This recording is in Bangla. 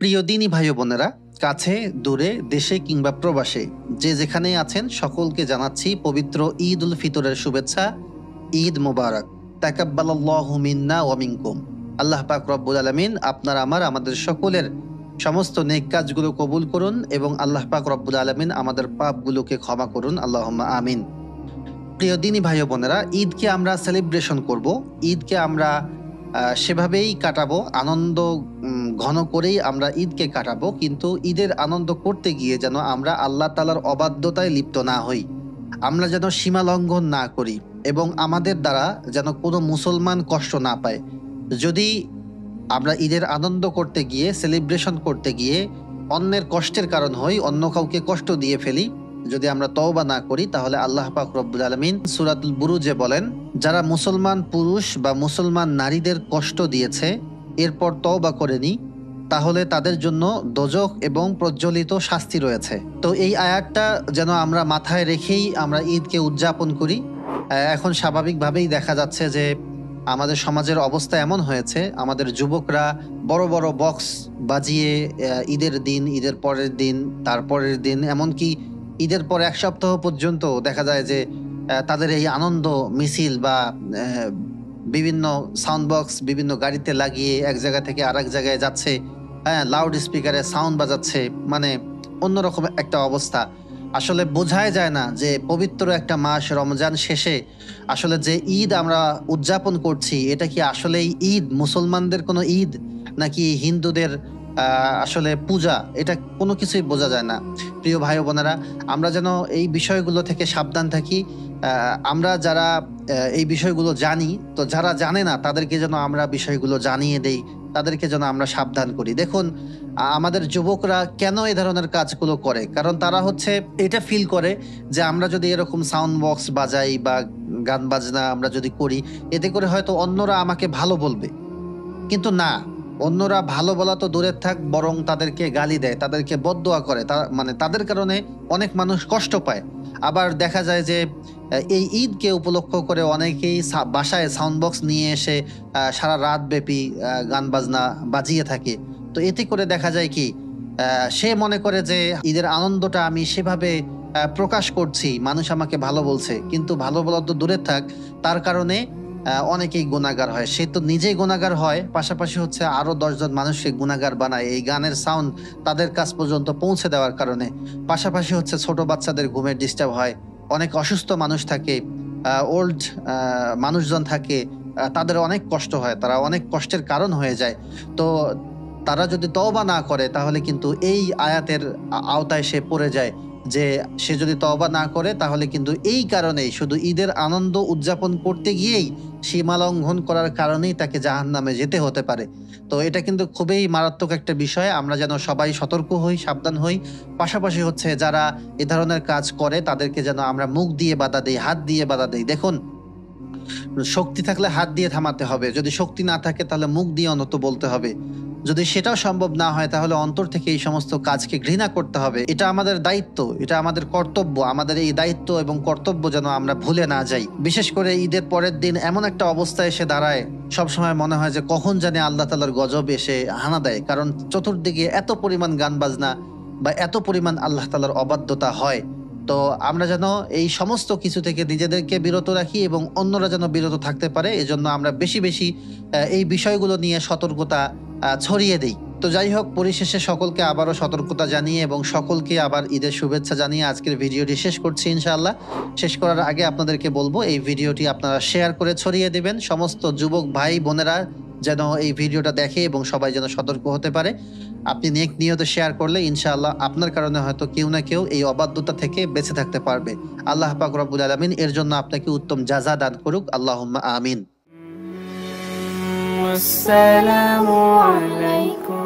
প্রিয় দিনী ভাই ও বোনেরা, কাছে দূরে দেশে কিংবা প্রবাসে যে যেখানেই আছেন সকলকে জানাচ্ছি পবিত্র ঈদ উল ফিতরের শুভেচ্ছা। ঈদ মুবারক। তাকাব্বালাল্লাহু মিন্না ওয়া মিনকুম। আল্লাহ পাক রব্বুল আলামিন আমাদের সকলের সমস্ত নেক কাজগুলো কবুল করুন এবং আল্লাহ পাক রব্বুল আলামিন আমাদের পাপগুলোকে ক্ষমা করুন, আল্লাহুম্মা আমিন। প্রিয় দিনী ভাই ও বোনেরা, ঈদকে আমরা সেলিব্রেশন করব। ঈদকে আমরা সেভাবেই কাটাবো, আনন্দ ঘন করেই আমরা ঈদকে কাটাবো। কিন্তু ঈদের আনন্দ করতে গিয়ে যেন আমরা আল্লাহ তাআলার অবাধ্যতায় লিপ্ত না হই, আমরা যেন সীমা লঙ্ঘন না করি এবং আমাদের দ্বারা যেন কোনো মুসলমান কষ্ট না পায়। যদি আমরা ঈদের আনন্দ করতে গিয়ে, সেলিব্রেশন করতে গিয়ে অন্যের কষ্টের কারণ হই, অন্য কাউকে কষ্ট দিয়ে ফেলি, যদি আমরা তওবা না করি, তাহলে আল্লাহ পাক রব্বুল আলামিন সূরাতুল বুরুজে বলেন, যারা মুসলমান পুরুষ বা মুসলমান নারীদের কষ্ট দিয়েছে এরপর তওবা করেনি, তাহলে তাদের জন্য দোজখ এবং প্রজ্বলিত শাস্তি রয়েছে। তো এই আয়াতটা যেন আমরা মাথায় রেখেই আমরা ঈদকে উদযাপন করি। এখন স্বাভাবিকভাবেই দেখা যাচ্ছে যে আমাদের সমাজের অবস্থা এমন হয়েছে, আমাদের যুবকরা বড় বড় বক্স বাজিয়ে ঈদের দিন, ঈদের পরের দিন, তারপরের দিন, এমনকি ঈদের পর এক সপ্তাহ পর্যন্ত দেখা যায় যে তাদের এই আনন্দ মিছিল বা বিভিন্ন সাউন্ড বক্স বিভিন্ন গাড়িতে লাগিয়ে এক জায়গা থেকে আরেক জায়গায় যাচ্ছে, হ্যাঁ, লাউড স্পিকারে সাউন্ড বাজাচ্ছে, মানে অন্যরকম একটা অবস্থা। আসলে বোঝাই যায় না যে পবিত্র একটা মাস রমজান শেষে আসলে যে ঈদ আমরা উদযাপন করছি, এটা কি আসলেই ঈদ, মুসলমানদের কোনো ঈদ, নাকি হিন্দুদের আসলে পূজা, এটা কোনো কিছুই বোঝা যায় না। প্রিয় ভাই ও বোনেরা, আমরা যেন এই বিষয়গুলো থেকে সাবধান থাকি। আমরা যারা এই বিষয়গুলো জানি, তো যারা জানে না তাদেরকে যেন আমরা বিষয়গুলো জানিয়ে দেই, তাদেরকে যেন আমরা সাবধান করি। দেখুন, আমাদের যুবকরা কেন এই ধরনের কাজগুলো করে, কারণ তারা হচ্ছে এটা ফিল করে যে আমরা যদি এরকম সাউন্ড বক্স বাজাই বা গান বাজনা আমরা যদি করি, এতে করে হয়তো অন্যরা আমাকে ভালো বলবে। কিন্তু না, অন্যরা ভালো বলা তো দূরের থাক, বরং তাদেরকে গালি দেয়, তাদেরকে বদদোয়া করে, মানে তাদের কারণে অনেক মানুষ কষ্ট পায়। আবার দেখা যায় যে এই ঈদকে উপলক্ষ করে অনেকেই বাসায় সাউন্ড বক্স নিয়ে এসে সারা রাত ব্যাপী গান বাজনা বাজিয়ে থাকে। তো এতে করে দেখা যায় কি, সে মনে করে যে ঈদের আনন্দটা আমি সেভাবে প্রকাশ করছি, মানুষ আমাকে ভালো বলছে। কিন্তু ভালো বলা তো দূরের থাক, তার কারণে অনেকেই গুনাহগার হয়। সে তো নিজেই গুনাহগার হয়, পাশাপাশি হচ্ছে আরো 10 জন মানুষকে গুনাহগার বানায় এই গানের সাউন্ড তাদের কাছ পর্যন্ত পৌঁছে দেওয়ার কারণে। পাশাপাশি হচ্ছে ছোট বাচ্চাদের ঘুমের ডিস্টার্ব হয়, অনেক অসুস্থ মানুষ থাকে, ওল্ড মানুষজন থাকে, তাদের অনেক কষ্ট হয়, তারা অনেক কষ্টের কারণ হয়ে যায়। তো তারা যদি তওবা না করে তাহলে কিন্তু এই আয়াতের আওতায় সে পড়ে যায়। যে সে যদি তওবা না করে তাহলে কিন্তু এই কারণেই, শুধু ঈদের আনন্দ উদযাপন করতে গিয়েই সীমা লঙ্ঘন করার কারণেই তাকে জাহান্নামে যেতে হতে পারে। তো এটা কিন্তু খুবই মারাত্মক একটা বিষয়। আমরা যেন সবাই সতর্ক হই, সাবধান হই। পাশাপাশি হচ্ছে যারা এ ধরনের কাজ করে তাদেরকে যেন আমরা মুখ দিয়ে বাধা দেই, হাত দিয়ে বাধা দেই। দেখুন, শক্তি থাকলে হাত দিয়ে থামাতে হবে, যদি শক্তি না থাকে তাহলে মুখ দিয়ে অন্তত বলতে হবে। যদি সেটাও সম্ভব না হয় তাহলে অন্তর থেকে এই সমস্ত কাজকে ঘৃণা করতে হবে। এটা আমাদের দায়িত্ব, এটা আমাদের কর্তব্য। আমাদের এই দায়িত্ব এবং কর্তব্য যেন আমরা ভুলে না যাই। বিশেষ করে ঈদের পরের দিন এমন একটা অবস্থায় এসে দাঁড়ায়, সবসময় মনে হয় যে কখন জানি আল্লাহ তাআলার গজব এসে হানা দেয়। কারণ চতুর্দিকে এত পরিমাণ গান বাজনা বা এত পরিমাণ আল্লাহ তাআলার অবাধ্যতা হয়। তো আমরা যেন এই সমস্ত কিছু থেকে নিজেদেরকে বিরত রাখি এবং অন্যরা যেন বিরত থাকতে পারে, এজন্য আমরা বেশি বেশি এই বিষয়গুলো নিয়ে সতর্কতা ছড়িয়ে দেই। তো যাই হোক, পরিশেষে সকলকে আবারও সতর্কতা জানিয়ে এবং সকলকে আবার ঈদের শুভেচ্ছা জানিয়ে আজকের ভিডিওটি শেষ করছি ইনশাআল্লাহ। শেষ করার আগে আপনাদেরকে বলবো, এই ভিডিওটি আপনারা শেয়ার করে ছড়িয়ে দিবেন, সমস্ত যুবক ভাই বোনেরা যেন এই ভিডিওটা দেখে এবং সবাই যেন সতর্ক হতে পারে। আপনি নেক নিয়তে শেয়ার করলে ইনশাআল্লাহ আপনার কারণে হয়তো কেউ না কেউ এই অবাধ্যতা থেকে বেঁচে থাকতে পারবে। আল্লাহ পাক রব্বুল আলামিন এর জন্য আপনাকে উত্তম জাযা দান করুক, আল্লাহুম্মা আমিন। আসসালামু আলাইকুম।